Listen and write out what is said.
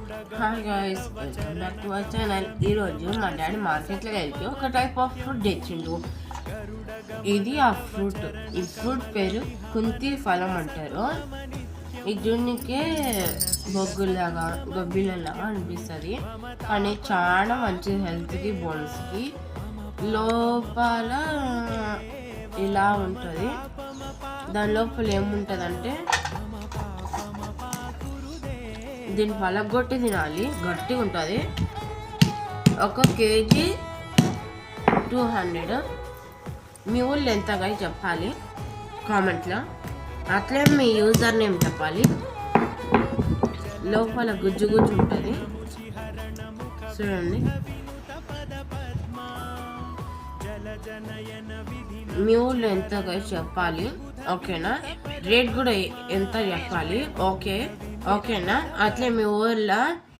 Hi guys, welcome back to our channel. ఈరోజు మా daddy మార్కెట్లోకి వెళ్తే ఒక టైప్ ఆఫ్ ఫ్రూట్ తెచ్చిండు. ఇది ఆ ఫ్రూట్. ఈ ఫ్రూట్ పేరు కుంతి ఫలం అంటారు. ఈ జున్నుకే బొగ్గులాగా గొబ్బిలలాగా అనిపిస్తుంది, కానీ చాలా మంచిది హెల్త్కి, బోన్స్కి. లోపల ఇలా ఉంటుంది. దాని లోపల ఏముంటుందంటే దీన్ని పలగొట్టి తినాలి, గట్టిగా ఉంటుంది. ఒక కేజీ 200. మీ ఊళ్ళో ఎంతగా చెప్పాలి కామెంట్లో. అట్లే మీ యూజర్ నేమ్ చెప్పాలి. లోపల గుజ్జు గుజ్జు ఉంటుంది చూడండి. మీ ఊళ్ళో ఎంతగా చెప్పాలి, ఓకేనా? రేట్ కూడా ఎంత చెప్పాలి, ఓకేనా? అట్లే మీ ఊళ్ళో